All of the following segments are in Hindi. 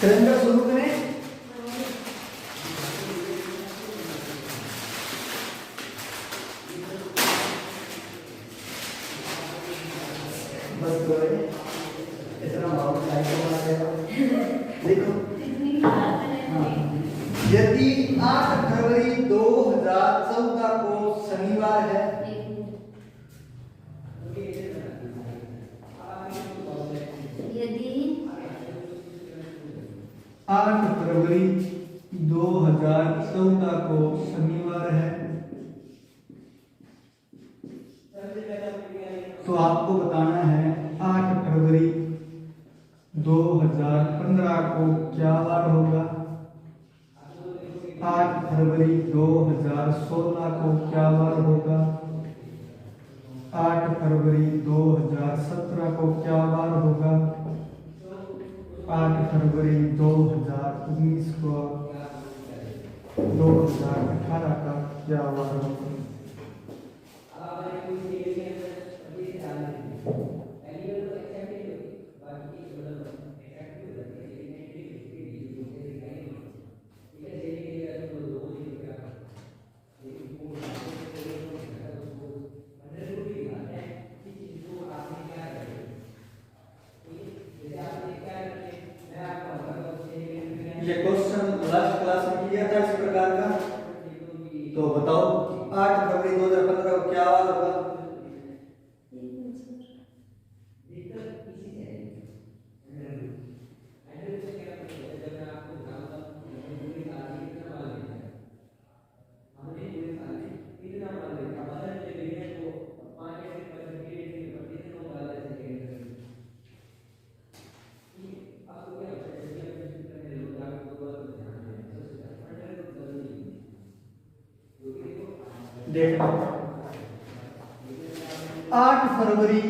कैलेंडर शुरू करें। बस इतना बहुत लिखो। यदि 8 फरवरी 2014 को शनिवार है, यदि 8 फरवरी 2014 को शनिवार है, तो आपको बताना है 8 फरवरी 2015 को क्या वार होगा, 8 फरवरी 2016 को क्या वार होगा, 8 फरवरी 2017 को क्या वार होगा, 8 फरवरी 2019 को 2018 का क्या वार होगा। ये क्वेश्चन लास्ट क्लास में किया था इस प्रकार का। तो बताओ 8 फरवरी 2015 को क्या वार होगा। देखो 8 फरवरी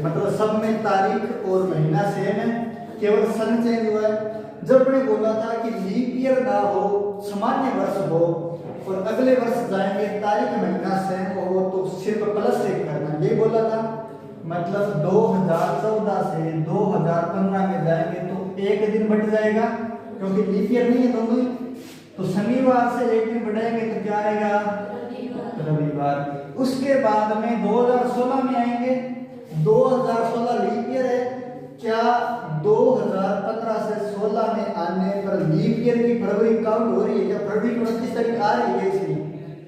मतलब सब में तारीख और महीना सेम है, केवल सन चेंज हुआ है। जब ने बोला था कि लीप ईयर ना हो, सामान्य वर्ष हो और अगले वर्ष जाएंगे तारीख महीना सेम हो तो सिर्फ +1 करना, ये बोला था। मतलब 2014 से 2015 में जाएंगे तो 1 दिन बढ़ जाएगा, क्योंकि लीप ईयर नहीं है दोनों ही। तो शनिवार से 1 दिन बढ़ाएंगे तो क्या आएगा, रविवार। उसके बाद में 2016 में आएंगे, 2016 लीप ईयर है। क्या 2015 से 16 में आने पर लीप ईयर की फरवरी काउंट हो रही है क्या? फरवरी 29 तारीख आ रही है इसकी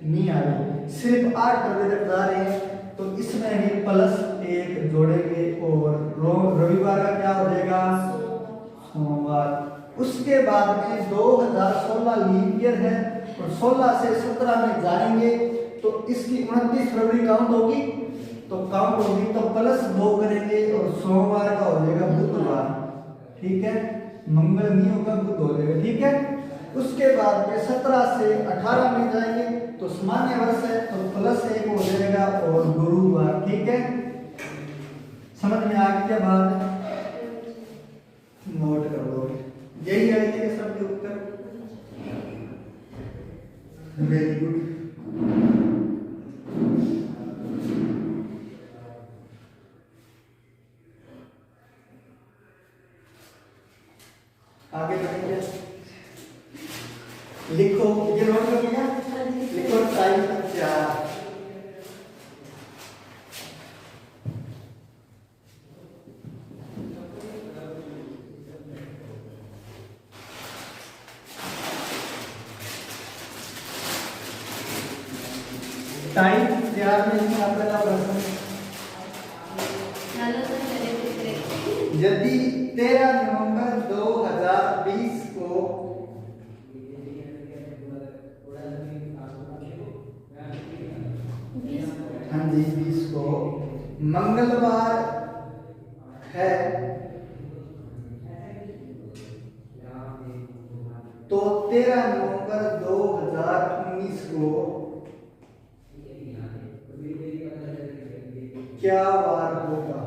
नहीं आ रही, सिर्फ 8 फरवरी तक जा रहे हैं। तो इसमें भी +1 जोड़ेंगे और रविवार का क्या हो जाएगा, सोमवार। उसके बाद में 2016 लीप ईयर है और 16 से 17 में जाएंगे तो इसकी 29 फरवरी काउंट होगी, तो काउंट होगी तो +2 करेंगे और सोमवार का हो जाएगा बुधवार। ठीक है, मंगल नहीं होगा, बुध हो जाएगा। ठीक है, उसके बाद में 17 से 18 में जाएंगे तो सामान्य वर्ष है तो +1 हो जाएगा और गुरुवार। ठीक है, समझ में आ गया क्या बात? नोट कर लो, यही है कि सबके उत्तर। Very good. आगे बढ़ेंगे, लिखो, ये नोट कर लिया, लिखो टाइम 4। टाइम 4 में आपका प्रश्न, यदि 13 नवंबर 2020 को हाँ जी 20 को मंगलवार है तो 13 नवंबर 2019 को क्या वार होगा?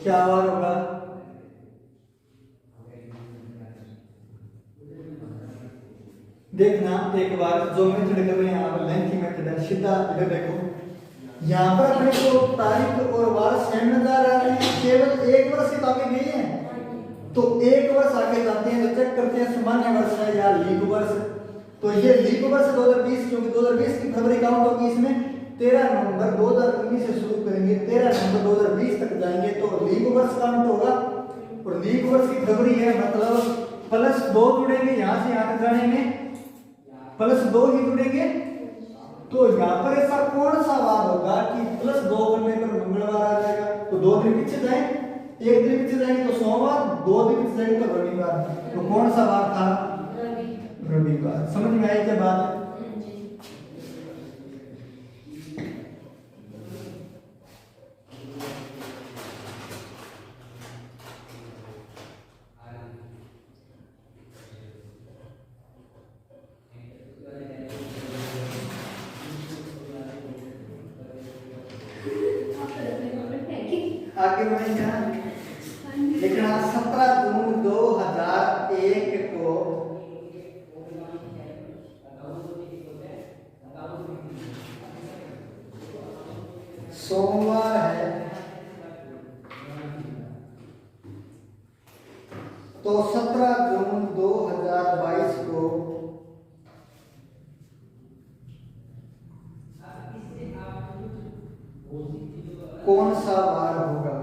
क्या बार होगा? देखना एक बार जो मेथड कर रहे हैं आप लेंथी मेथड है, सीधा इधर देखो, यहाँ पर अपने को तारीख और वार सेम नजर आ रहे हैं, केवल एक वर्ष ही तो आगे गई है, तो एक वर्ष आगे जाते हैं तो चेक करते हैं सामान्य वर्ष है या लीप वर्ष। तो ये लीप वर्ष 2020, क्योंकि 2020 की फरवरी काउंट होगी इसमें, 13 नवंबर 2019 से शुरू करेंगे, 13 नवंबर 2020 तक जाएंगे तो लीप वर्ष काउंट होगा। और लीप वर्ष की फरवरी है, मतलब +2 जुड़ेंगे यहाँ से यहाँ तक जाने में, +2 ही जुड़ेंगे। तो यहाँ पर ऐसा कौन सा वार होगा कि +2 करने पर मंगलवार आ जाएगा? तो 2 दिन पीछे जाए, 1 दिन पीछे जाएंगे तो सोमवार, 2 दिन पीछे जाएंगे तो रविवार। तो कौन सा वार था? रविवार। समझ में आई क्या बात? आगे बढ़ेगा, लिखना 17 जून 2001 को सोमवार है, तो 17 जून 2022 को कौन सा वार होगा?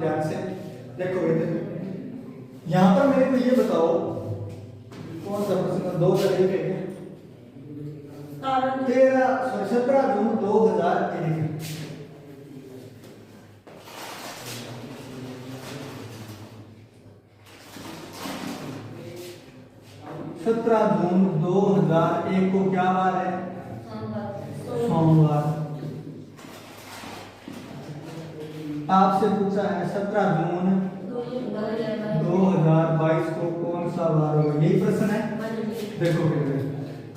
ध्यान से देखो बेटे, यहाँ पर मेरे को ये बताओ कौन सा प्रश्न 2001 है? 17 जून 2001। 17 जून 2001 को क्या वार है? सोमवार। आपसे पूछा है 17 जून 2022 को कौन सा वार होगा, यही प्रश्न है। देखो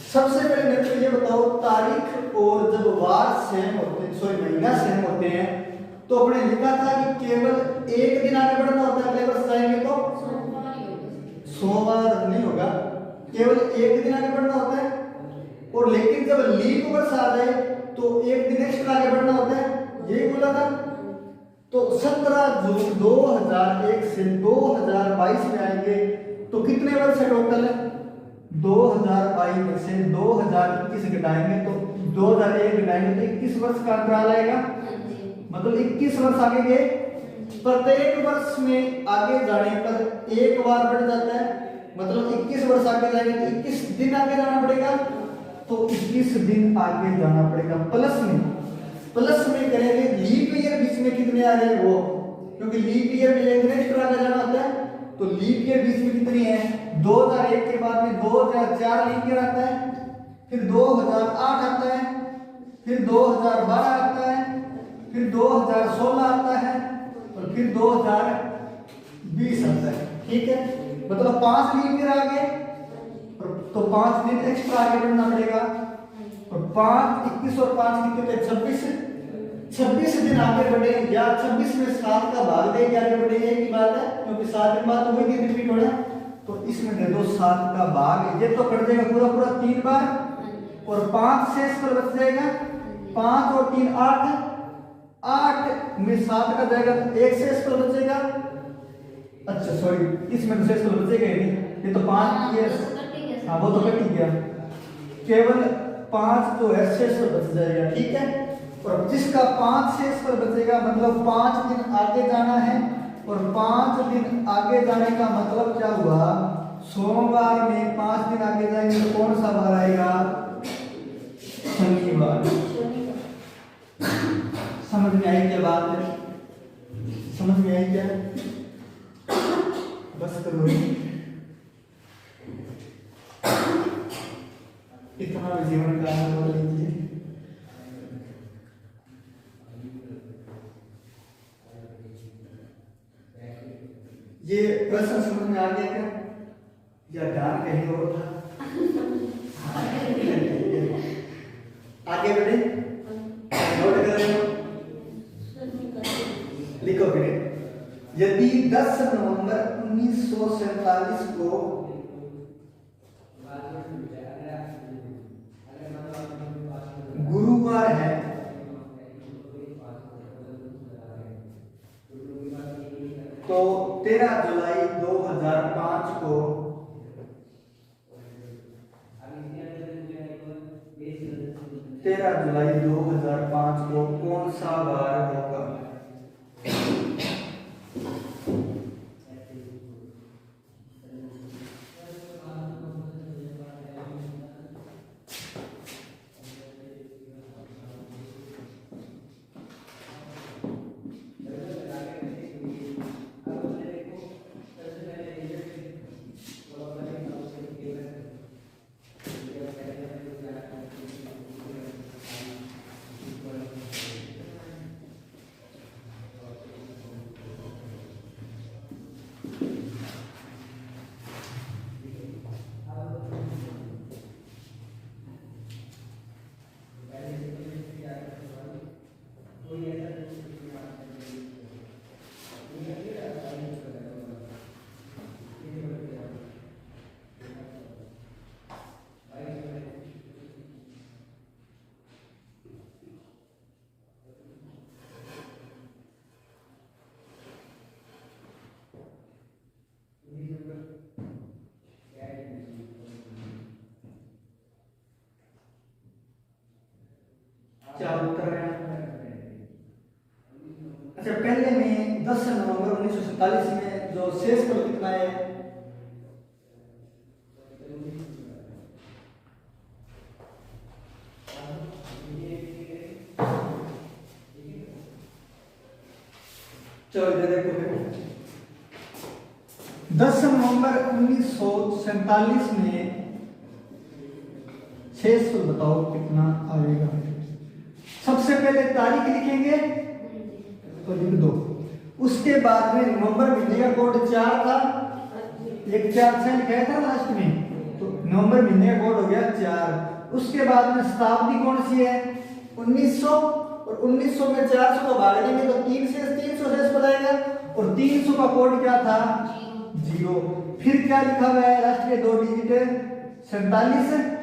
सबसे पहले मेरे को ये बताओ, तारीख और जब वार सेम होते हैं, सॉरी महीना सेम होते हैं, तो अपने लिखा था कि केवल एक दिन आगे बढ़ना होता है, अगले वर्ष जाएंगे तो सोमवार नहीं होगा, केवल एक दिन आगे बढ़ना होता है। और लेकिन जब लीप वर्ष आ जाए तो एक दिन एक्स्ट्रा आगे बढ़ना होता है, यही बोला था। तो 17 जून 2001 से 2022 में आएंगे तो कितने वर्ष है टोटल? 2022 से 2021 घटाएंगे तो 2001 घटाएंगे तो 21 वर्ष का अंतराल आएगा, मतलब 21 वर्ष आगे गए। प्रत्येक वर्ष में आगे जाने पर एक बार बढ़ जाता है, मतलब 21 वर्ष आगे जाएंगे तो 21 दिन आगे जाना पड़ेगा, तो 21 दिन आगे जाना पड़ेगा। प्लस में करेंगे लीप ईयर बीच में कितने आ रहे हैं वो, क्योंकि लीप ईयर में एक नेक्स्ट आगे जाना होता है, तो लीप ईयर बीच में कितनी है? 2001 के बाद में 2004 लीप ईयर आता है, फिर 2008 आता है, फिर 2012 आता है, फिर 2016 आता है और फिर 2020 आता है। ठीक है, मतलब 5 लीप ईयर आ गए तो 5 दिन एक्स्ट्रा आगे बढ़ना पड़ेगा और 5 21 और 5 कितने 26 दिन आगे बढ़े या 26 में 7 का भाग दे के आगे बढ़े, एक ही बात है क्योंकि 7 दिन बाद तो वही दिन रिपीट होना। तो इसमें दे दो 7 का भाग, ये तो कट जाएगा पूरा पूरा 3 बार और 5 शेष पर बच जाएगा, 5 और 3 8, 8 में 7 का जाएगा तो 1 शेष पर बचेगा। अच्छा सॉरी, इसमें तो शेष पर बचेगा ही नहीं, ये तो 5 ये हाँ वो तो कट ही गया, केवल 5 जो है शेष पर बच जाएगा। ठीक है, और जिसका 5 शेष पर बचेगा मतलब 5 दिन आगे जाना है और 5 दिन आगे जाने का मतलब क्या हुआ, सोमवार में 5 दिन आगे जाएंगे तो कौन सा बार आएगा, शनिवार। समझ में आई क्या बात है, समझ में आई क्या, बस करो इतना भी जीवन का अनुभव लीजिए। ये प्रश्न समझ में आ गया क्या या ध्यान कहीं और था? आगे बढ़े, नोट कर लो, लिखो फिर। यदि 10 नवंबर 1947 को गुरुवार है तो 13 जुलाई 2005 को 13 जुलाई 2005 को कौन सा वार होगा? क्या उत्तर है? अच्छा, पहले में 10 नवंबर 1947 में जो शेष पर कितना है? चलो इधर देखो फिर। 10 नवंबर 1947 में शेष पर बताओ कितना आएगा। सबसे पहले तारीख लिखेंगे तो लिख दो, उसके बाद में नवंबर महीने का कोड 4 था, एक 4 से लिखा था लास्ट में, तो नवंबर महीने का कोड हो गया 4। उसके बाद में शताब्दी कौन सी है? 1900, और 1900 में 400 को भाग देंगे तो 300 शेष पर आएगा और 300 का कोड क्या था? 0। फिर क्या लिखा हुआ है लास्ट के 2 डिजिट? 47।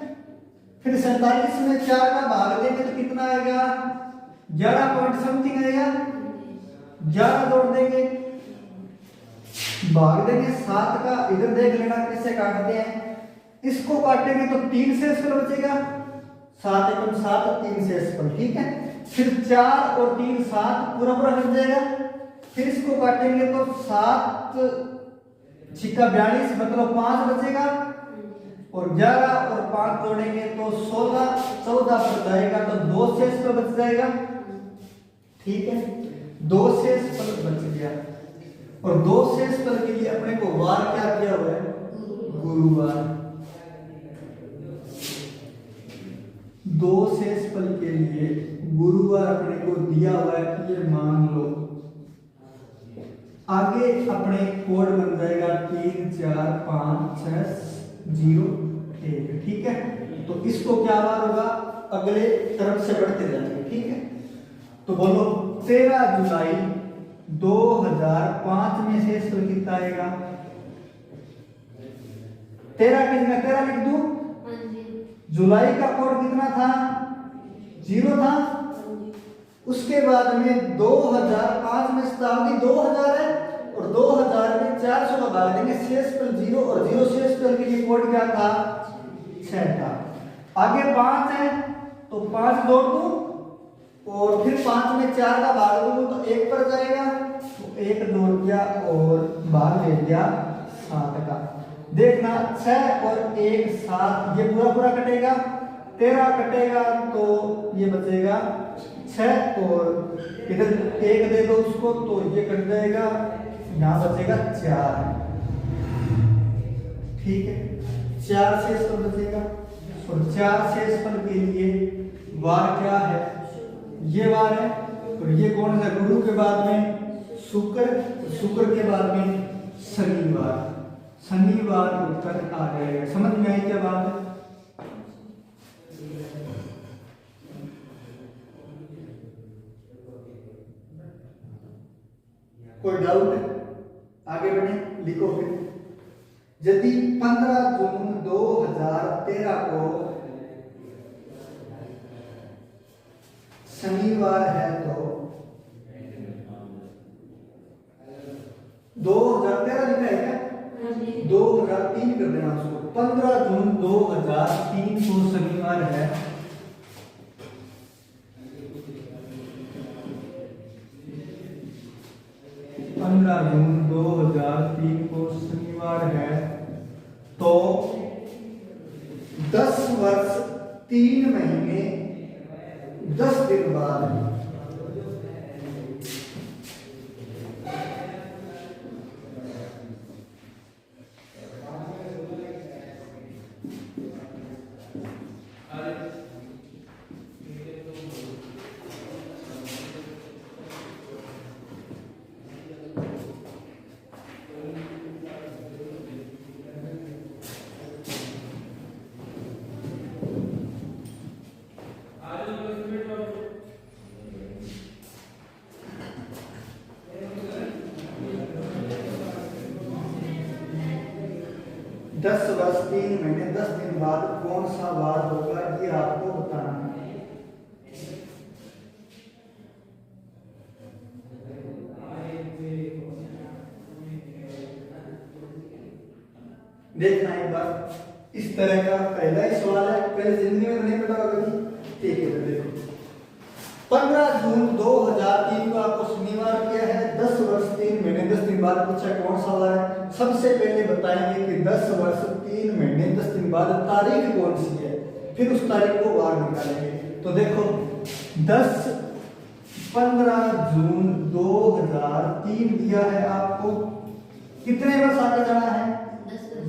फिर 47 में 4 का भाग देंगे तो कितना आएगा? 11 पॉइंट समथिंग आएगा। 11 जोड़ देंगे, भाग देंगे 7 का, इधर देख लेना कैसे काटते हैं। इसको काटेंगे तो 3 शेष पर बचेगा, 7 एकम 7, 3 शेष पर। ठीक है, फिर 4 और 3 7 पूरा पूरा बच जाएगा। फिर इसको काटेंगे तो 7 छिक्का 42 मतलब 5 बचेगा और 11 और 5 जोड़ेंगे तो 16, 14 पर जाएगा तो 2 शेष पर बच जाएगा। ठीक है, 2 शेष पर बच गया और 2 शेष पर के लिए अपने को वार क्या किया हुआ है? गुरुवार। 2 शेष पर के लिए को दिया हुआ है ये मान लो। आगे अपने कोड बन जाएगा 3 4 5 6 0 1, ठीक है। तो इसको क्या बार होगा, अगले तरफ से बढ़ते जाएंगे, ठीक है। तो बोलो 13 जुलाई 2005 में शेष फल कितना आएगा? 13 की जगह 13 लिख दूं। हाँ जी। जुलाई का कोड कितना था? 0 था। उसके बाद में 2005 में शताब्दी 2000 है और 2000 में 400 का भाग देंगे, शेष फल 0 और 0 शेष फल के लिए कोड क्या था? 6 था। आगे 5 है तो 5 जोड़ दूं और फिर 5 में 4 का भाग दूं तो 1 पर जाएगा, तो 1 जोड़ दिया और भाग ले लिया 7 का। देखना 6 और 1 7, ये पूरा पूरा कटेगा, 13 कटेगा तो ये बचेगा 6 और इधर 1 दे दो उसको तो ये कट जाएगा, यहाँ बचेगा 4, ठीक है। 4 शेष फल बचेगा और 4 शेष फल के लिए वार क्या है? ये वार है। और ये कौन सा? गुरु के बाद में शुक्र, शुक्र के बाद में शनिवार, शनिवार उत्तर आ जाएगा। समझ में आई क्या बात है? कोई डाउट? आगे बढ़े, लिखो फिर। यदि 15 जून 2013 को शनिवार है तो 2013 लिखा है क्या? 2003 कर देना उसको। 15 जून 2003 को शनिवार है, 15 जून 2003 को शनिवार है तो 10 वर्ष 3 महीने 10 दिन बाद दस वर्ष 3 महीने 10 दिन बाद कौन सा वार होगा ये आपको बताना है। देखना एक बार, इस तरह का पहला ही सवाल है, पहले जिंदगी में तो नहीं पता होगा कभी, ठीक है। तो देखो 15 जून 2003 को आपको शनिवार किया है, 10 वर्ष 3 महीने 10 दिन बाद पूछा कौन सा वार है। सबसे पहले बताएंगे कि 10 वर्ष 3 महीने 10 दिन बाद तारीख कौन सी है, फिर उस तारीख को वार निकालेंगे। तो देखो 15 जून 2003 दिया है आपको, कितने वर्ष आगे जाना है?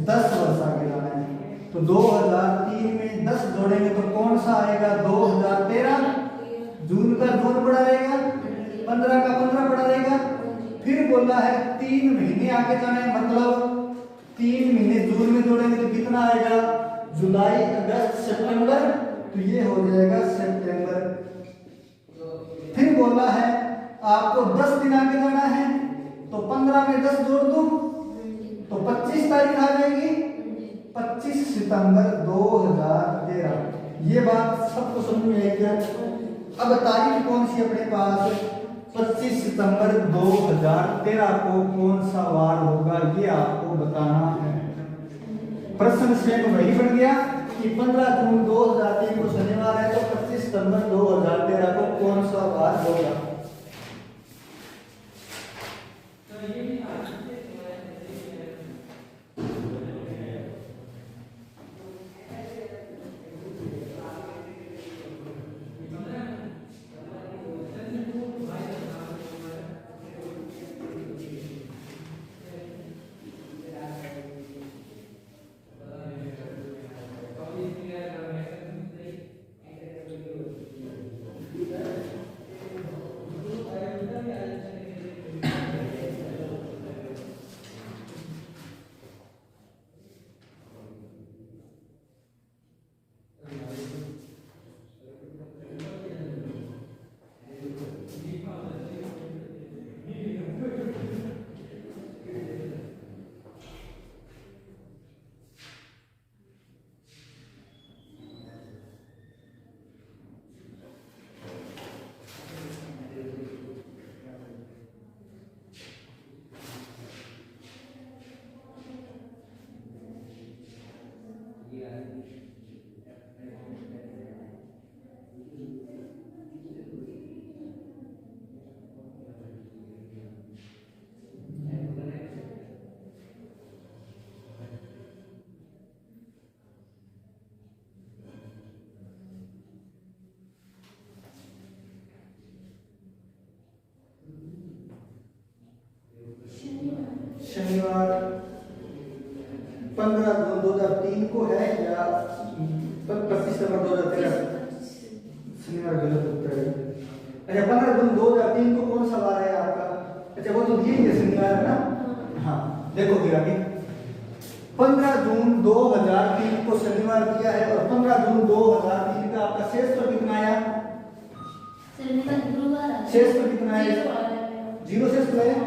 10 वर्ष आगे जाना है। तो 2003 में 10 जोड़ेंगे तो कौन सा आएगा? 2013। जून का जून पड़ा रहेगा, 15 का 15 पड़ा रहेगा। फिर बोला है 3 महीने आगे जाना है, मतलब 3 महीने जून में जोड़ेंगे तो कितना आएगा? जुलाई अगस्त सितंबर, तो ये हो जाएगा सितंबर। फिर बोला है आपको 10 दिन आगे जाना है, तो 15 में 10 जोड़ दूं तो 25 तारीख आ जाएगी, 25 सितंबर 2013। ये बात सबको समझ में आई क्या? अब तारीख कौन सी अपने पास? 25 सितंबर 2013 को कौन सा वार होगा ये आपको बताना है। प्रश्न सेम वही बन गया कि 15 जून 2003 को शनिवार है तो 25 सितंबर 2013 को कौन सा वार होगा। शनिवार 15/2/2003 को है या 25 सितंबर 2013? शनिवार गलत उत्तर है। अच्छा 15/2/2003 को कौन सा वार है आपका? अच्छा वो तो दिए शनिवार है ना। हाँ देखो फिर आगे 15 जून 2003 को शनिवार दिया है और 15 जून 2003 का आपका शेष पर कितना आया? शेष पर कितना आया? जीरो शेष पर आया?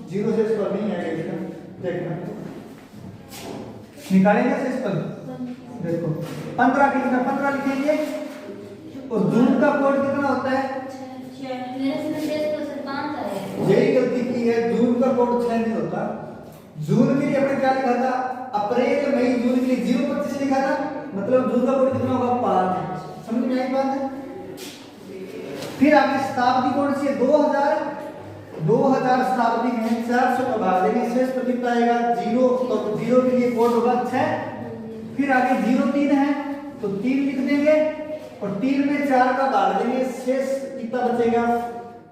जीरो शेष पर नहीं आएगा इसका, देखना निकालेंगे शेष पर। देखो 15 कितना 15 लिखेंगे और जून का कोड कितना होता है? यही गलती की है, जून का कोड 6 नहीं होता। जून के लिए अपने क्या लिखा था? अप्रैल मई जून के लिए 025 लिखा था, मतलब जून का कोड कितना होगा? 5। समझ में आई बात है? फिर आगे शताब्दी कौन सी है? 2000 शताब्दी में 400 का भाग देंगे, शेष पर कितना आएगा? 0। तो 0 के लिए कोड होगा 6। फिर आगे 03 है तो 3 लिख देंगे और 3 में 4 का भाग देंगे, शेष कितना बचेगा?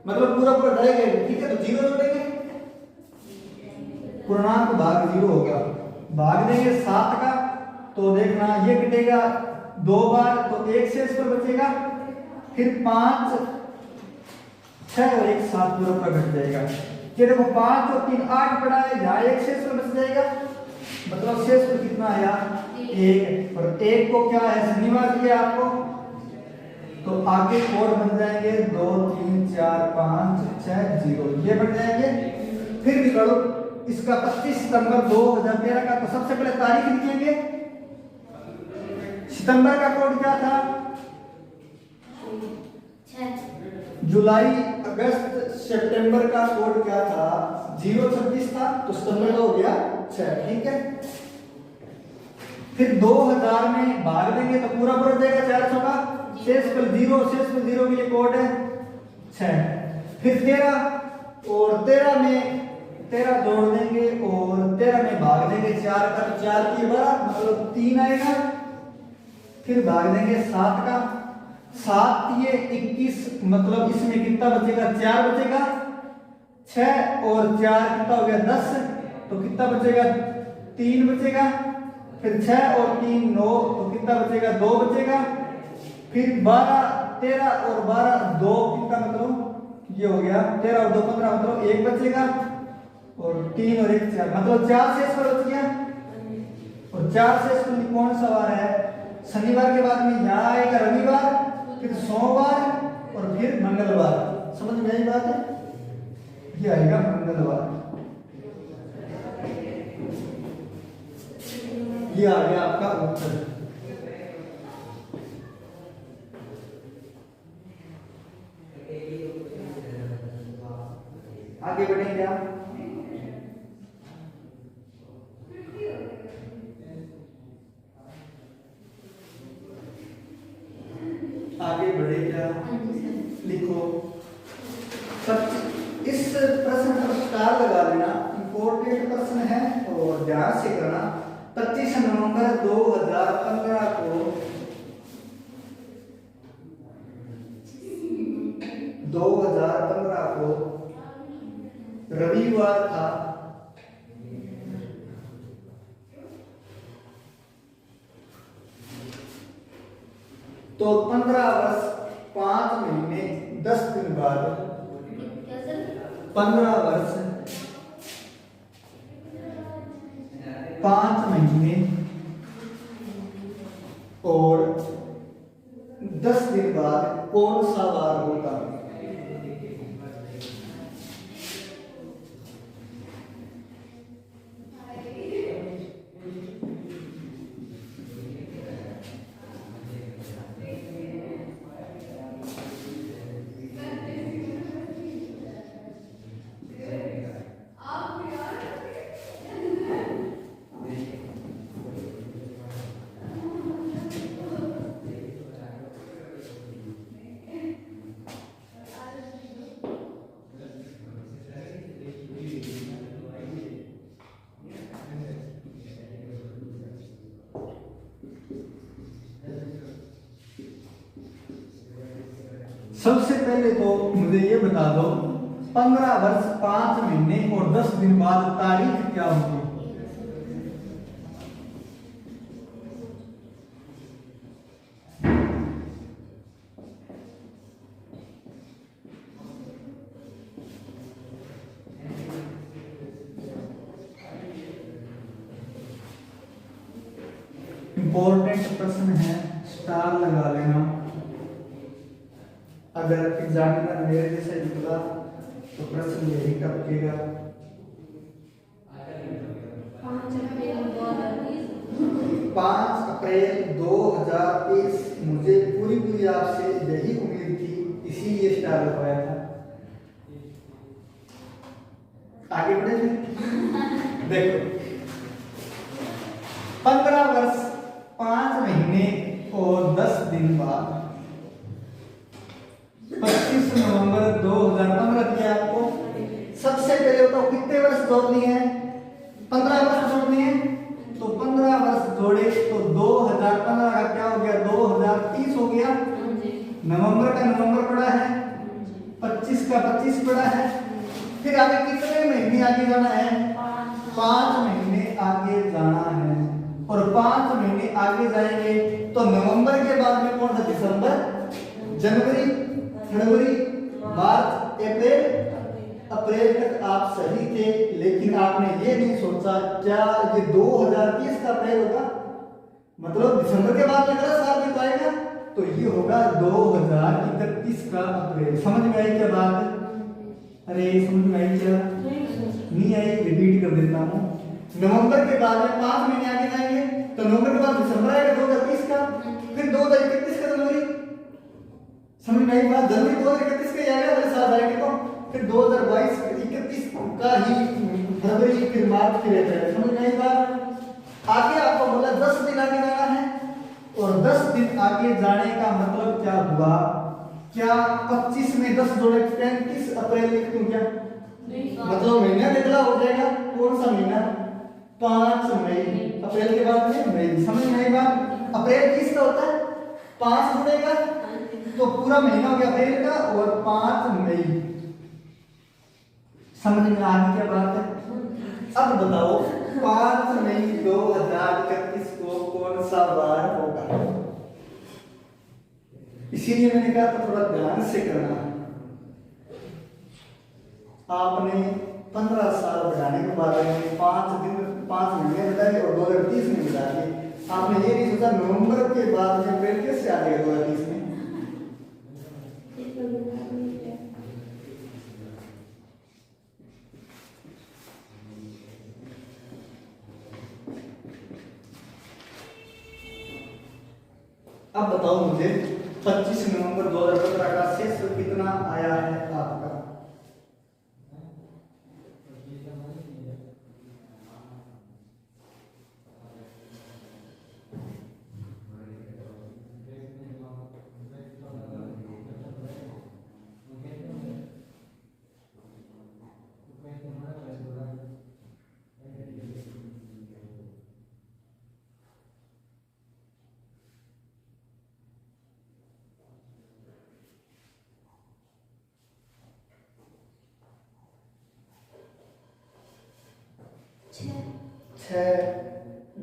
मतलब पूरा पूरा ढाएगा, ठीक है? तो 0 जोड़ेंगे, पूर्णांक भाग 0 होगा। भाग देंगे 7 का तो देखना ये कटेगा 2 बार तो 1 शेष पर बचेगा। फिर 5 6 और 1 7 पूरा पूरा घट जाएगा। ये देखो 5 और 3 8 पड़ा है, यहाँ 1 शेष पर बच जाएगा, मतलब शेष पर कितना आया? 1। और 1 को क्या है? शनिवार दिया आपको, तो आगे कोड बन जाएंगे 2 3 4 5 6 0 ये बन जाएंगे। फिर निकालो इसका 25 सितंबर 2013 का, तो सबसे पहले तारीख लिखेंगे। सितंबर का कोड क्या था? जुलाई अगस्त सितंबर का कोड क्या था? 026 था, तो सितंबर का हो गया 6, ठीक है? फिर 2000 में भाग देंगे तो पूरा पूरा देगा 400 का, शेष पर 0, शेष पर 0 के लिए कोड है 6। फिर 13 और 13 में 13 जोड़ देंगे और 13 में भाग देंगे 4 का, तो 4 की 12 मतलब 3 आएगा। फिर भाग देंगे 7 का, 7 ये 21 मतलब इसमें कितना बचेगा? 4 बचेगा। 6 और 4 कितना हो गया? 10, तो कितना बचेगा? 3 बचेगा। फिर 6 और 3 9, तो कितना बचेगा? 2 बचेगा। फिर 12 13 और 12 2 कितना मतलब ये हो गया 13 और 2 15 मतलब 1 बचेगा। और 3 और 1 4 मतलब 4 शेष पर बच गया। और 4 शेष पर कौन सा वार है? शनिवार के बाद में यहाँ आएगा रविवार, फिर सोमवार और फिर मंगलवार। समझ में आई बात है? ये आएगा मंगलवार। ये आ गया आपका उत्तर। आगे बढ़ेंगे आप। आगे बढ़े क्या? लिखो इस प्रश्न पर स्टार लगा लेना, इंपॉर्टेंट प्रश्न है और ध्यान से करना। 25 नवंबर 2015 को 2015 को रविवार था। तो 15 वर्ष 5 महीने 10 दिन बाद 15 वर्ष 5 महीने और 10 दिन बाद कौन सा वार होगा? सबसे पहले तो मुझे ये बता दो 15 वर्ष 5 महीने और 10 दिन बाद तारीख क्या होगी? इंपॉर्टेंट प्रश्न है, स्टार लगा लेना। अगर एग्जामिनर मेरे जैसे निकला तो प्रश्न यही टपकेगा। 5 अप्रैल 2023 मुझे पूरी आपसे यही उम्मीद थी, इसीलिए स्टार लगवाया था। आगे बढ़े देखो 15 वर्ष 5 महीने और 10 दिन बाद 25 नवंबर 2015 दिया आपको। सबसे पहले तो कितने वर्ष जोड़नी है? 15 वर्ष जोड़नी है। तो 15 वर्ष जोड़े तो 2015 का क्या हो गया? 2030 हो गया। नवंबर का नवंबर पड़ा है, 25 का 25 पड़ा है। फिर आगे कितने महीने आगे जाना है? 5 महीने आगे जाना है। और 5 महीने आगे जाएंगे तो नवंबर के बाद में कौन सा? दिसंबर, जनवरी, फरवरी, मार्च, अप्रैल तक आप सही थे। लेकिन आपने ये नहीं सोचा क्या ये 2030 का अप्रैल होगा? मतलब दिसंबर के बाद में अगला साल भी तो आएगा, तो ये होगा 2031 का अप्रैल। समझ में आई क्या बात? अरे समझ में आई क्या? नहीं आई, रिपीट कर देता हूँ। नवंबर के बाद में 5 महीने आगे जाएंगे तो नवंबर के बाद दिसंबर आएगा 2030 का, फिर 2031 का जनवरी। समझ में आई बात? जनवरी 2031 का आएगा, अगले साल आएगा तो फिर 2022 31 का ही फरवरी, फिर मार्च फिर अप्रैल। समझ में आई बात? आगे आपको बोला 10 दिन आगे जाना है, और 10 दिन आगे जाने का मतलब क्या हुआ? क्या 25 में 10 जोड़े 35 अप्रैल लिख दूं क्या? मतलब महीना निकला हो जाएगा। कौन सा महीना? 5 मई। अप्रैल के बाद में मई। समझ में आई बात? अप्रैल किसका होता है? 5 जुड़ेगा तो पूरा महीना हो गया अप्रैल का, और 5 मई। समझ में आ गई क्या बात है? अब बताओ 5 मई 2031 को कौन सा वार होगा? इसीलिए मैंने कहा था थोड़ा ध्यान से करना। आपने 15 साल बढ़ाने के बाद में 5 महीने बताए और 2030 में बता दिए। आपने ये नहीं सोचा नवंबर के बाद में अप्रैल कैसे आ जाएगा 2030 में? अब बताओ मुझे 25 नवंबर 2015 का शेष कितना आया है आपका?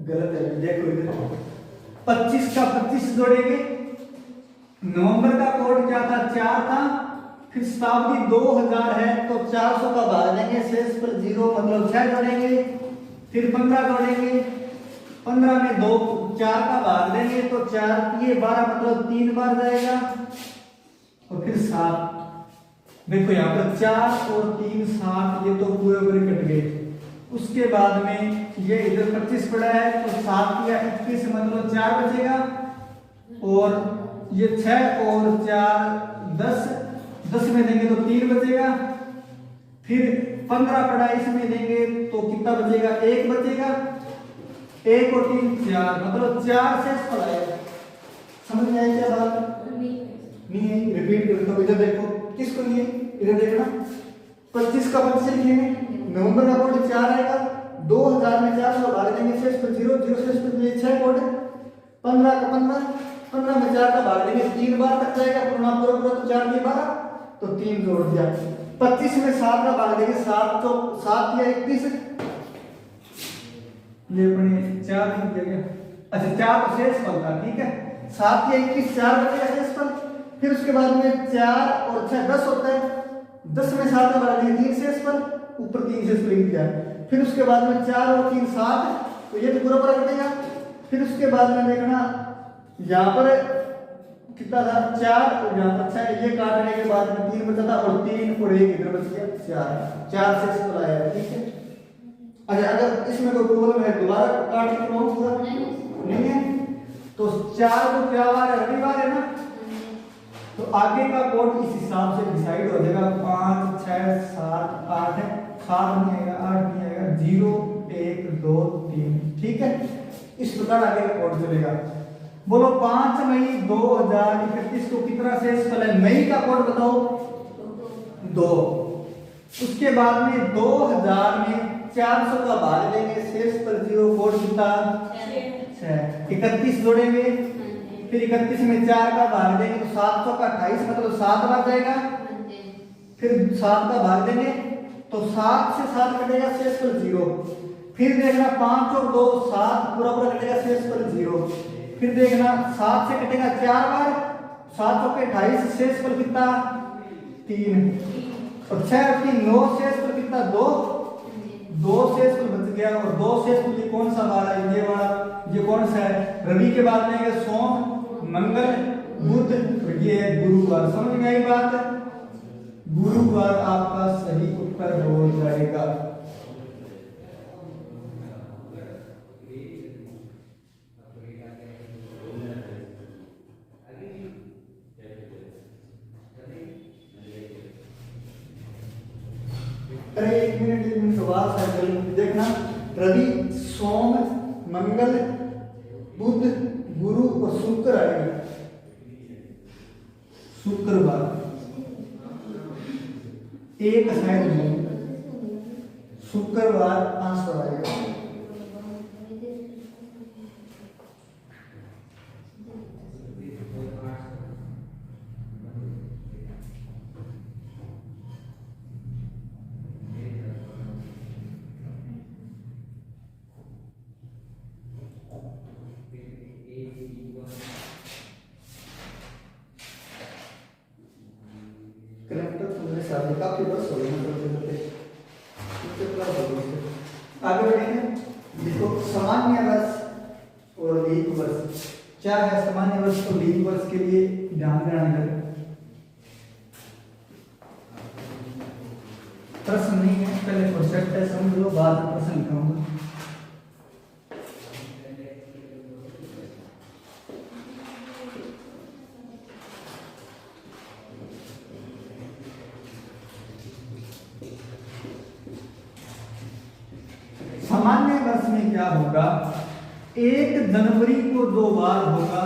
गलत है, देखो इधर 25 का 25 जोड़ेंगे। नवंबर का कोड क्या था? 4 था। फिर शताब्दी 2000 है तो 400 का भाग देंगे, शेष पर 0 मतलब 6 जोड़ेंगे। फिर 15 जोड़ेंगे, 15 में 2 4 का भाग देंगे तो 4 ये 12 मतलब 3 बार जाएगा। और फिर 7। देखो यहाँ पर 4 और 3 7, ये तो पूरे पूरे कट गए। उसके बाद में ये इधर 25 पड़ा है तो 7 या 21 मतलब 4 बचेगा। और ये 6 और 4 10, 10 में देंगे तो 3 बचेगा। फिर 15 पड़ा इसमें देंगे तो कितना बचेगा? 1 बचेगा। 1 और 3 4 मतलब 4 शेष पड़ा है। समझ में आई क्या बात? नहीं है, रिपीट करता हूं। इधर देखो, किसको नहीं है? इधर देखना 25 का 25 लिखेंगे, नवंबर का कोड 4 आएगा, 2000 में 400 भाग देंगे, शेष पर 0 0 शेष पर 6 कोड, 15 का 15 15 में 4 का भाग देंगे 3 बार तक जाएगा, पूरा पूरा पूरा तो 4 की 12, तो 3 जोड़ दिया। 25 में 7 का भाग देंगे 7 तो 7 या 31, ये अपने 4 लिख देंगे। अच्छा 4 तो शेषफल था, ठीक है, 7 या 21 4 बचेगा शेषफल। फिर उसके बाद में 4 और 6 10 होता है, 10 में 7 का भाग देंगे 3 शेषफल, ऊपर 3 शेषफल लिख दिया। फिर उसके बाद में 4 और 3 7, तो ये तो पूरा पूरा कटेगा। फिर उसके बाद में देखना यहाँ पर कितना था 4 और यहाँ पर 6, ये काटने के बाद में 3 बचा था और 3 और 1 इधर बच गया 4 शेषफल आया, ठीक है। अच्छा अगर इसमें कोई प्रॉब्लम है दोबारा काट के बनाओ पूरा, नहीं है तो 4 को क्या वार है, रविवार है ना, तो आगे का कोड इस हिसाब से डिसाइड हो जाएगा। 5 6 7 8 है, 7 नहीं आएगा, 8 नहीं आएगा, 0 1 2 3, ठीक है। इस प्रकार आगे का कोड चलेगा। बोलो 5 मई 2031 को कितना शेषफल है, मई का कोड बताओ 2। उसके बाद में 2000 में 400 का भाग देंगे, शेषफल 0, कोड कितना 6। 31 जोड़ेंगे, फिर 31 में 4 का भाग देंगे तो 700 का 28 मतलब 7 बार जाएगा। फिर 7 का भाग देंगे तो 7 से 7 कटेगा, शेषफल 0। फिर देखना 5 और 2 7 पूरा पूरा कटेगा, शेषफल 0। फिर देखना 7 से कटेगा 4 बार, 7 और 28 शेषफल कितना 3, और 6 और 3 9, शेषफल कितना 2 शेषफल बच गया। और 2 शेषफल ये कौन सा वाला है, ये वाला, ये कौन सा है, रवि के बाद में आएगा सोम मंगल बुध और ये है गुरुवार। समझ में आई बात, गुरुवार आपका सही उत्तर हो जाएगा। अरे 1 मिनट सवाल साइकिल देखना, रवि सोम मंगल बुध गुरु और शुक्र आएगा, शुक्रवार एक साइड में शुक्रवार आंसर आएगा। कलेक्टर तुमने शादी काफी वर्ष हो गए, आगे बढ़ेंगे। देखो सामान्य वर्ष और लीप वर्ष क्या है। सामान्य वर्ष तो लीप वर्ष के लिए ध्यान देना है, प्रश्न नहीं है, पहले कॉन्सेप्ट है समझ लो, बाद में प्रश्न लिखाऊंगा। सामान्य वर्ष में क्या होगा, 1 जनवरी को 2 बार होगा,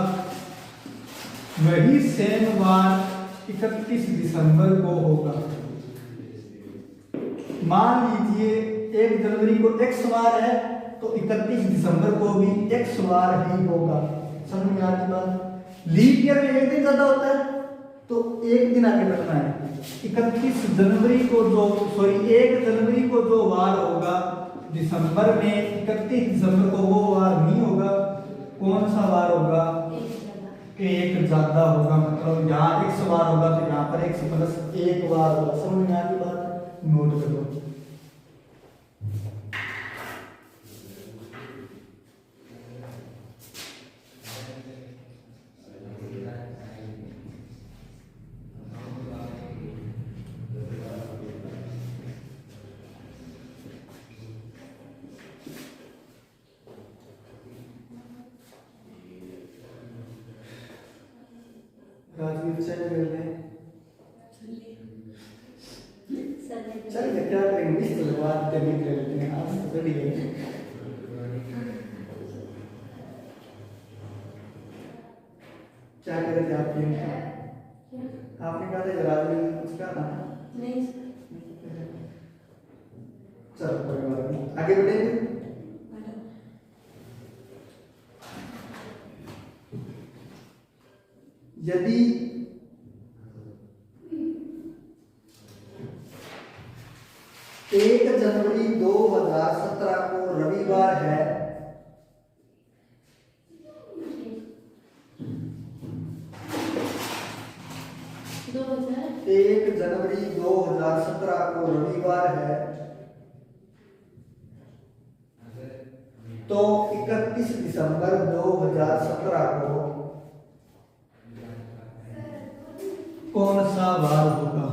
वही सेम बार 31 दिसंबर को होगा। मान लीजिए 1 जनवरी को x बार है तो 31 दिसंबर को भी x बार ही होगा। समझ में आती बात। लीप ईयर में एक दिन ज्यादा होता है तो एक दिन आगे बढ़ना है। 31 जनवरी को 1 जनवरी को 2 बार होगा, दिसंबर में 31 दिसंबर को वो बार नहीं होगा। कौन सा बार होगा, एक ज्यादा होगा, मतलब यहाँ x बार होगा तो यहाँ पर x प्लस 1 बार होगा। समझ में आती बात, नोट कर लो। राजवीर चल रहे हैं, चल क्या करेंगे, इस तो बात करने के लिए आज तो रेडी है। क्या करे थे आप, आपने कहा था राजवीर ने कुछ कहा था नहीं, चलो कोई बात नहीं, आगे बढ़ेंगे। यदि 1 जनवरी 2017 को रविवार है, 1 जनवरी 2017 को रविवार है, तो 31 दिसंबर 2017 को कौन सा वार होगा?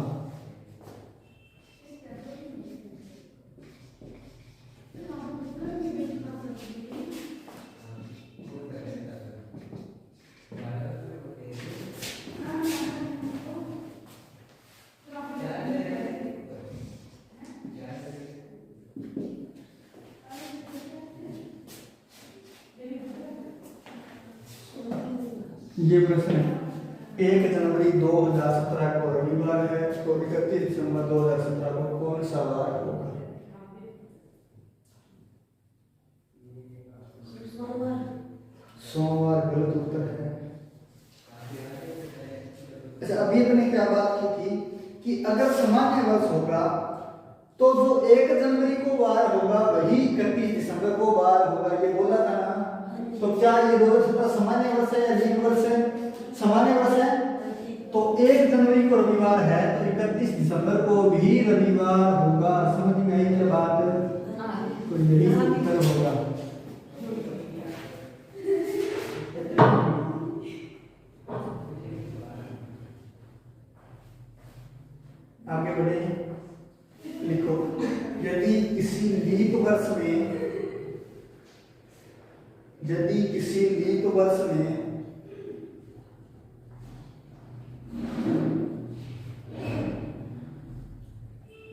ये प्रश्न है। 1 जनवरी 2017 को रविवार है, तो 31 दिसंबर 2017 को कौन सा वार होगा? सोमवार गलत उत्तर है। अच्छा, अभी अपने क्या बात की थी कि अगर सामान्य वर्ष होगा तो जो 1 जनवरी को वार होगा वही 31 दिसंबर को वार होगा, ये बोला था ना। तो क्या ये 2017 सामान्य वर्ष है या लीप वर्ष है? सामान्य वर्ष है, तो 1 जनवरी को रविवार है, तो 31 दिसंबर को भी रविवार होगा। समझ में आई क्या बात? तो यही उत्तर होगा। आगे बढ़े, लिखो, यदि किसी लीप वर्ष में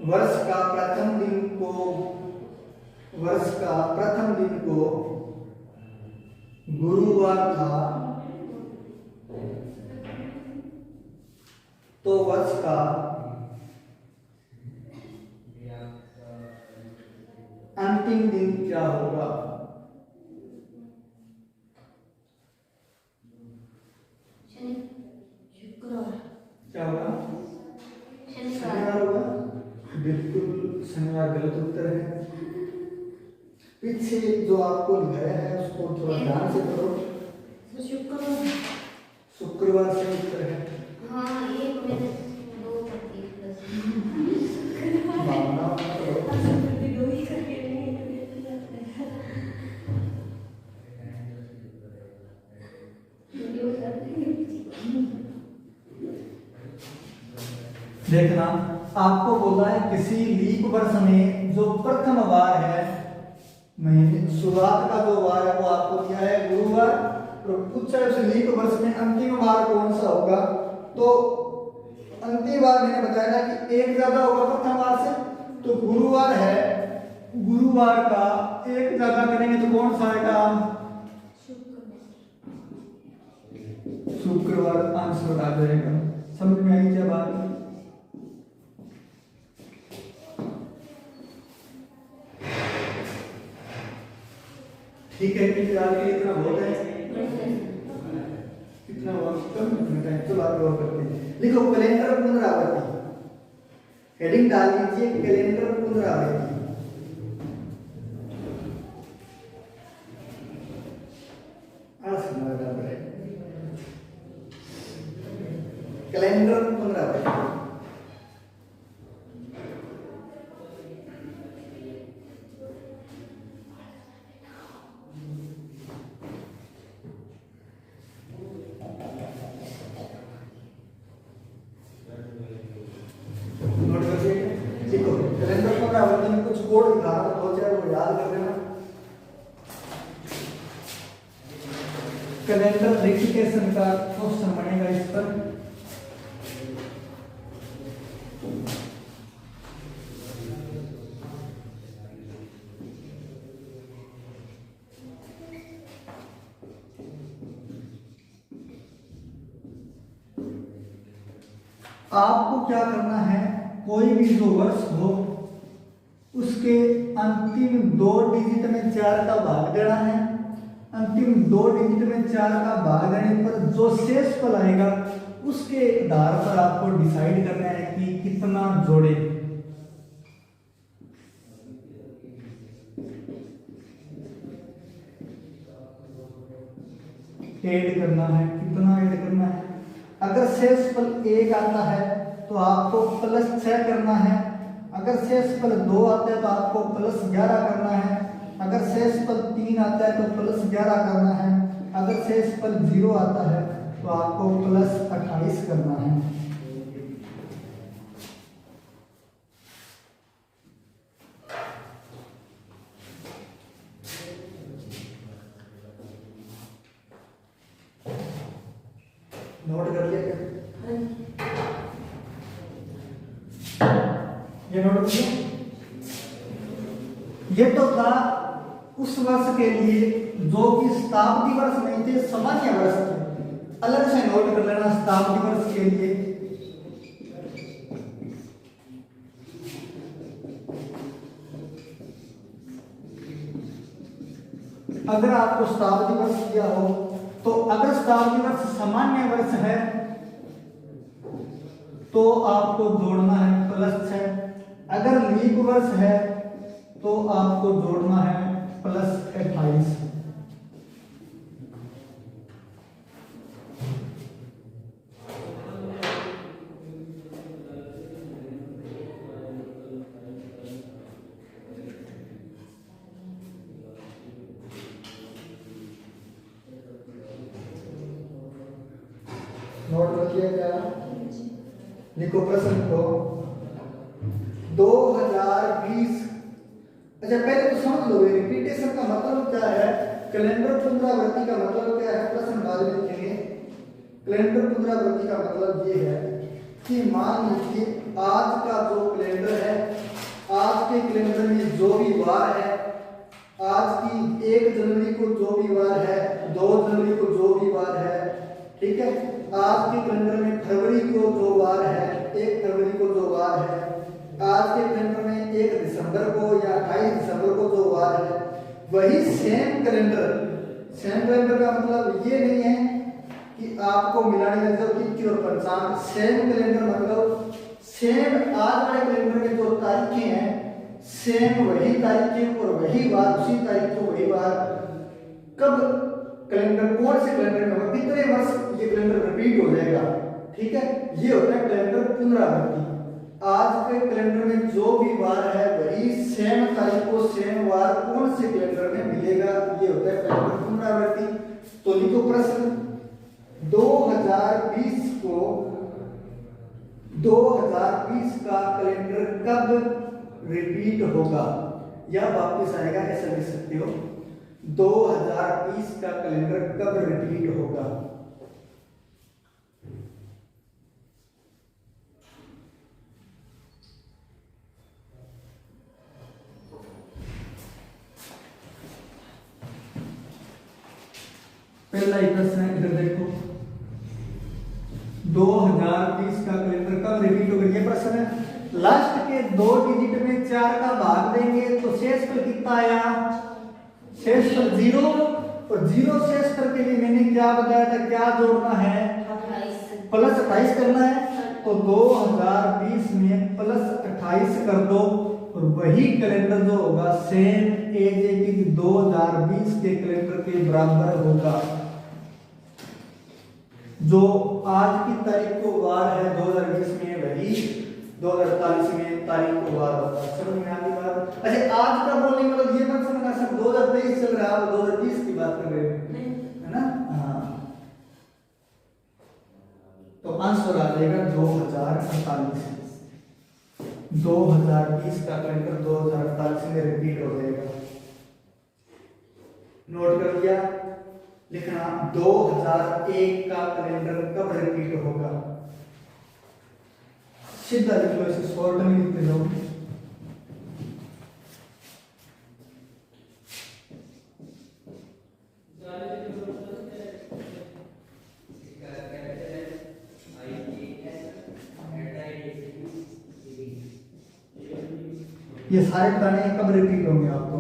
वर्ष का प्रथम दिन को गुरुवार था, तो वर्ष का अंतिम दिन क्या होगा? क्या होगा? शनिवार होगा। बिल्कुल शनिवार गलत उत्तर है। पीछे जो आपको लिखाया है उसको थोड़ा ध्यान से करो। शुक्रवार से उत्तर है। हाँ, ये मैंने 2 करती प्लस भावना देखना, आपको बोला है किसी लीप वर्ष में जो प्रथम वार है, महीने शुरुआत का जो वार है वो आपको दिया है गुरुवार, तो पूछा है उस लीप वर्ष में अंतिम वार कौन सा होगा। तो अंतिम वार मैंने बताया ना कि एक ज्यादा होगा प्रथम वार से, तो गुरुवार है, गुरुवार का एक ज्यादा करेंगे तो कौन सा आएगा? शुक्रवार आंसर आ जाएगा। समझ में आई क्या बात? ठीक है, फिलहाल के लिए इतना बहुत है। कितना हुआ? कम टाइम तो बात और करते हैं। लिखो कैलेंडर पुनरावृत्ति, हेडिंग डाल दीजिए कैलेंडर पुनरावृत्ति। कैलेंडर पुनरावृत्ति कैलेंडर पुनरावृत्ति में कुछ कोड लिखा है, तो चाहे वो याद कर लेना। कैलेंडर रेक्टिफिकेशन का क्वेश्चन बनेगा इस पर। आपको क्या करना है, कोई भी जो वर्ष हो उसके अंतिम 2 डिजिट में 4 का भाग देना है अंतिम 2 डिजिट में 4 का भाग देने पर जो शेषफल आएगा उसके आधार पर आपको डिसाइड करना है कि कितना जोड़े। ऐड करना है, कितना ऐड करना है। अगर शेषफल 1 आता है तो आपको +6 करना है। अगर शेषफल 2 आता है तो आपको +11 करना है। अगर शेषफल 3 आता है तो +11 करना है। अगर शेषफल 0 आता है तो आपको +28 करना है। नोट कर लिया क्या? ये नोट किया? ये तो था उस वर्ष के लिए जो कि शताब्दी वर्ष नहीं थे, सामान्य वर्ष थे। अलग से नोट कर लेना शताब्दी वर्ष के लिए। अगर आपको शताब्दी वर्ष दिया हो तो अगर शताब्दी वर्ष सामान्य वर्ष है तो आपको जोड़ना है +6। अगर लीप वर्ष है तो आपको जोड़ना है +28। नोट कर लिया क्या? लिखो प्रश्न को 2020। अच्छा पहले तो समझ लो रिपीटेशन का मतलब क्या है, कैलेंडर पुनरावृत्ति का मतलब क्या है, प्रश्न बाद में लिखेंगे। कैलेंडर पुनरावृत्ति का मतलब ये है कि मान लीजिए आज का जो कैलेंडर है, आज के कैलेंडर में जो भी वार है, आज की 1 जनवरी को जो भी वार है, 2 जनवरी को जो भी वार है, ठीक है, आज के कैलेंडर में फरवरी को जो वार है, 1 फरवरी को जो वार है, आज के कैलेंडर में 1 दिसंबर को या 28 दिसंबर को जो वार है, वही सेम कैलेंडर। सेम कैलेंडर का मतलब ये नहीं है कि आपको मिलाने में जो तिथि और पंचांग, सेम कैलेंडर मतलब सेम आज वाले कैलेंडर में जो तारीखें हैं सेम वही तारीखें और वही वार, उसी तारीख को वही वार। कब कैलेंडर कौन से कैलेंडर में होगा, कितने वर्ष ये कैलेंडर रिपीट हो जाएगा, ठीक है, ये होता है कैलेंडर पुनरावृत्ति। आज के कैलेंडर में जो भी वार है वही सेम तारीख को सेम वार कौन से कैलेंडर में मिलेगा, ये होता है कैलेंडर पुनरावृत्ति। तो लिखो प्रश्न 2020 को 2020 का कैलेंडर कब रिपीट होगा या वापस आएगा, ऐसा लिख सकते हो। 2020 का कैलेंडर कब रिपीट होगा। पहला ही प्रश्न है, इधर देखो 2020 का कैलेंडर कब रिपीट होगा, ये प्रश्न है। लास्ट के 2 डिजिट में 4 का भाग देंगे तो शेषफल कितना आया, शेषफल 0, और 0 शेषफल के लिए मैंने क्या बताया था, क्या जोड़ना है, +28 करना है। तो 2020 में +28 कर दो और वही कैलेंडर जो होगा सेम एज इट इज 2020 के कैलेंडर के बराबर होगा। जो आज की तारीख को वार है 2020 में वही 2048 में तारीख को वार होगा। समझ में आ गई बात? अच्छा आज का बोलने मतलब ये मत समझना सब 2023 चल रहा है, 2020 की बात कर रहे हैं, है ना? हाँ, तो आंसर आ जाएगा 2048। 2020 का कैलेंडर 2048 में रिपीट हो जाएगा। नोट कर लिया? लिखना 2001 का कैलेंडर कब रिपीट होगा। सीधा लिख लो, इसे शॉर्ट में लिखते जाओ। ये सारे गाने कब रिपीट होंगे आपको?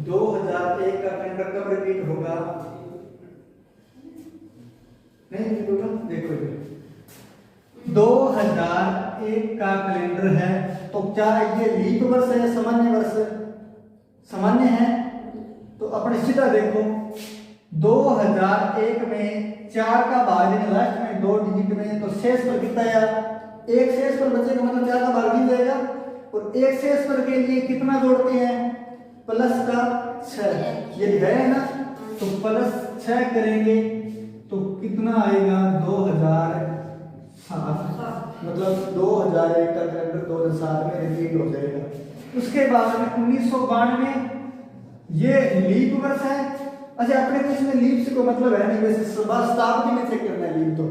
2001 का कैलेंडर कब रिपीट होगा? नहीं रिपीट होगा, देखो ये 2001 का कैलेंडर है, तो क्या ये लीप वर्ष है, सामान्य वर्ष? सामान्य है। तो अपने सीधा देखो 2001 में 4 का भाग देना लास्ट में 2 डिजिट में, तो शेष पर कितना आया? एक शेष पर बचेगा, मतलब 4 का भाग नहीं जाएगा। और एक शेष पर के लिए कितना जोड़ते हैं? प्लस का 6, ये है ना, तो प्लस 6 करेंगे तो कितना आएगा? 2007, मतलब 2001 का कैलेंडर 2007 में रिपीट हो जाएगा। उसके बाद में 1992 ये लीप वर्ष है। अच्छा, अपने को इसमें लीप से कोई मतलब है नहीं, वैसे शताब्दी में चेक करना है लीप। तो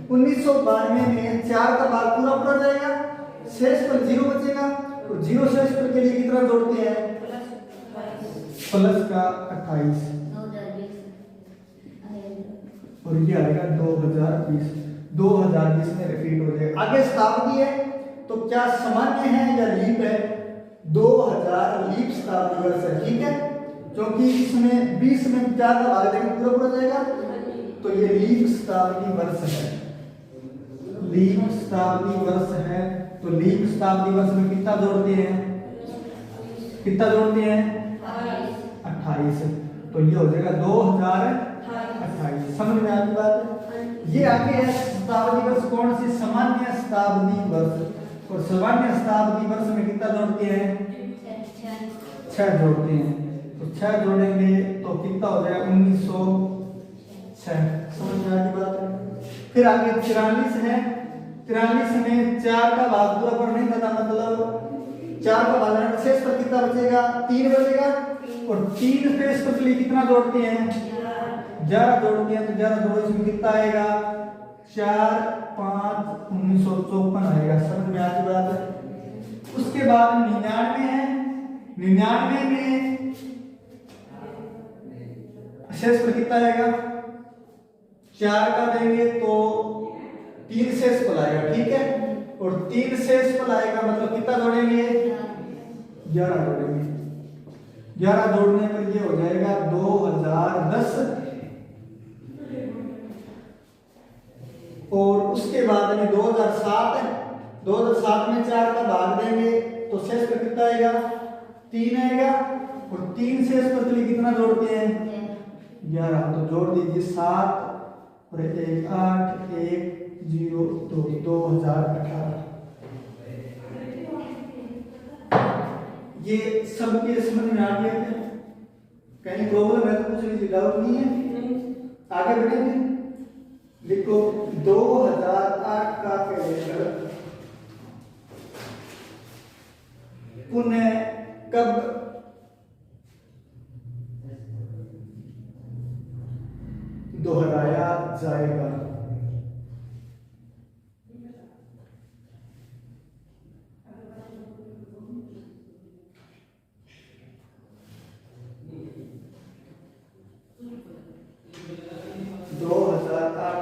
1992 में 4 का भाग पूरा पूरा जाएगा, शेष पर 0 बचेगा, और 0 शेष पर के लिए कितना जोड़ते हैं? प्लस का 28, और ये आएगा 2020। 2020 में रिपीट हो जाएगा। आगे शताब्दी है, तो क्या सामान्य है या लीप है? 2000 लीप शताब्दी वर्ष है, ठीक है, क्योंकि इसमें 20 में 4 का भाग देंगे पूरा पूरा जाएगा, तो ये लीप शताब्दी वर्ष है। लीप शताब्दी वर्ष है, तो लीप शताब्दी वर्ष में कितना जोड़ते हैं? कितना जोड़ते हैं? 28, तो ये हो जाएगा 2028। समझ में आ गई बात? ये आगे है शताब्दी वर्ष कौन सी? सामान्य शताब्दी वर्ष। और सामान्य शताब्दी वर्ष में कितना जोड़ते हैं? 6 जोड़ते हैं, तो 6 जोड़ेंगे तो कितना हो जाएगा? 1906। समझ में आ गई बात? फिर आगे 43 है। 43 में 4 का भाग पूरा पर नहीं था, मतलब 4 का भाग शेष पर कितना बचेगा? 3 बचेगा, और 3 शेष पर के लिए कितना जोड़ते हैं? 11 जोड़ते हैं, तो 11 जोड़ो, इसमें कितना आएगा? 4, 5, 1954 आएगा। समझ में आ गई बात? उसके बाद 99 है। 99 में शेष पर कितना आएगा? 4 का देंगे तो 3 शेष पर आएगा, ठीक है, और 3 शेष पर आएगा, मतलब कितना जोड़ेंगे? 11 जोड़ेंगे। 11 जोड़ने पर ये हो जाएगा 2010। और उसके बाद में 2007 है। 2007 में 4 का भाग देंगे तो शेष पर कितना आएगा? 3 आएगा, और 3 शेष पर के लिए कितना जोड़ते हैं? 11, तो जोड़ दीजिए 7 और 1 8 1 0 2 2018। ये सब के समझ में आ गया क्या? कहीं प्रॉब्लम है तो कुछ नहीं, डाउट नहीं है? आगे बढ़ेंगे। देखो 2008 का कैलेंडर पुनः कब दोहराया जाएगा?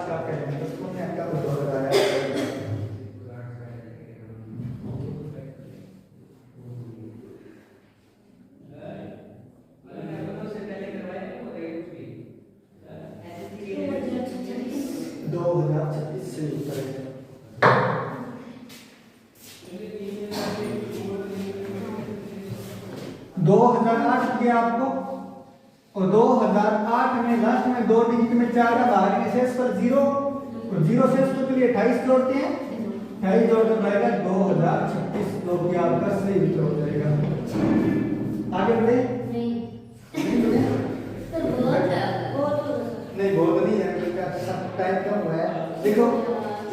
का कैलेंडर पुनः कब दोहराया जाएगा? किया आपको, और 2008 में लास्ट में 2 डिजिट में 4 का भाग शेष पर 0, और 0 शेष के लिए 28 जोड़ते हैं। 28 जोड़ने पर आएगा 2036, जो कि आपका सही उत्तर हो जाएगा। आगे बढ़े? नहीं बहुत नहीं है, क्योंकि सब टाइम कम हुआ है। देखो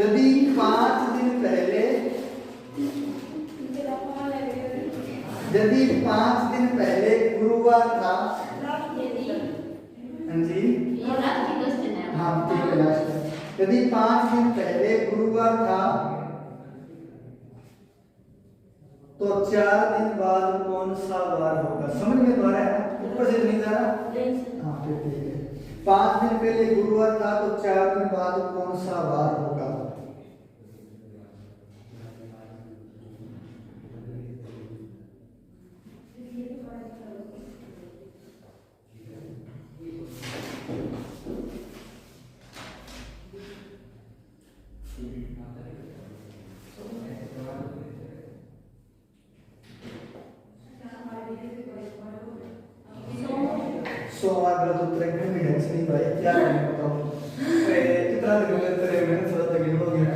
यदि 5 दिन पहले, यदि 5 दिन पहले गुरुवार था, जी हाँ ठीक है लास्ट है। यदि 5 दिन पहले गुरुवार था तो 4 दिन बाद कौन सा वार होगा? समझ में तो आ रहा है, ऊपर से नहीं जा रहा? हाँ फिर ठीक है। 5 दिन पहले गुरुवार था तो 4 दिन बाद कौन सा वार होगा? सोमवार गलत उत्तर है, मैं भी ढंग से नहीं पढ़ाई, क्या करें बताओ। इतना तो गलत उत्तर है, मैंने थोड़ा सा गिर हो गया।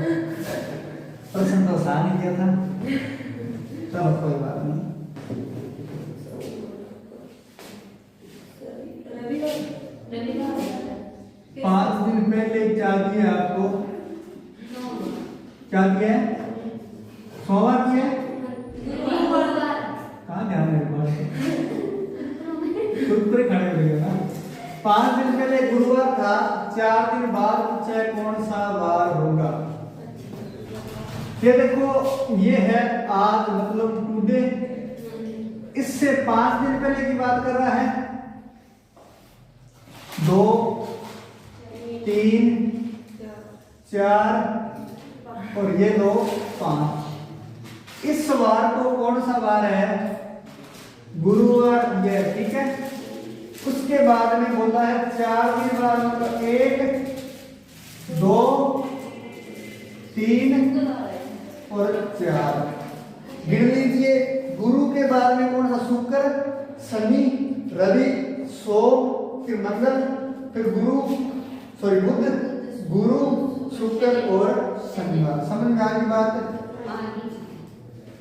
प्रश्न तो आसान ही किया था, चलो कोई बात नहीं। रविवार 5 दिन पहले क्या दिया आपको? क्या दिया? सोमवार दिया? कहाँ ध्यान है उत्तर खड़े हो गए ना। 5 दिन पहले गुरुवार था, 4 दिन बाद पूछा कौन सा वार होगा। ये देखो, ये है आज मतलब टुडे, इससे 5 दिन पहले की बात कर रहा है। 2 3 4 और ये 2 5। इस वार को कौन सा वार है? गुरुवार, ये ठीक है। उसके बाद में बोलता है 4 दिन बाद, मतलब 1 2 3 और 4। गिन लीजिए। गुरु के बाद में कौन सा? शुक्र, शनि, रवि, सोम, फिर मंगल, फिर बुध, गुरु, शुक्र और शनिवार। समझ में आ गई बात?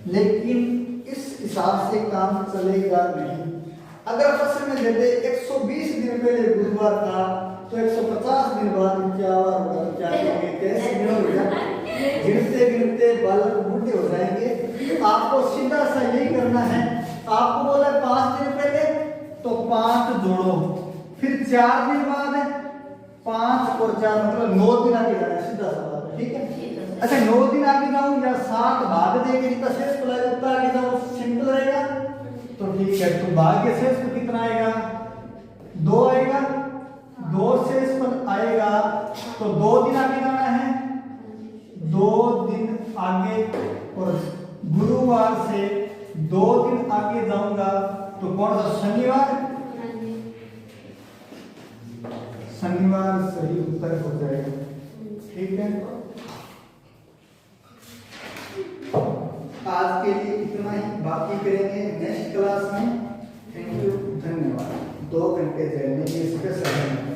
लेकिन इस हिसाब से काम चलेगा नहीं। अगर प्रश्न में देते 120 दिन पहले गुरुवार था तो 150 दिन बाद क्या होगा? क्या करेंगे? कैसे गिनोगे? गिनते गिनते बालक बूढ़े हो जाएंगे। आपको सीधा सा यही करना है। आपको बोला 5 दिन पहले तो 5 जोड़ो, फिर 4 दिन बाद 5 और 4 मतलब 9 दिन आगे जाना है, सीधा सा बात है, ठीक है। अच्छा 9 दिन आगे जाऊं या 7 भाग देके जितना शेष बचा उतना आगे जाऊं, सिंपल रहेगा तो ठीक है। तो भाग्य शेष तो कितना आएगा? 2 आएगा। 2 शेष पर आएगा तो 2 दिन आगे जाना है, 2 दिन आगे, और गुरुवार से 2 दिन आगे जाऊंगा तो कौन सा? शनिवार। शनिवार सही उत्तर हो जाएगा, ठीक है। आज के लिए इतना ही, बाकी करेंगे नेक्स्ट क्लास में। थैंक यू, धन्यवाद। 2 घंटे चलेंगे स्पेशल।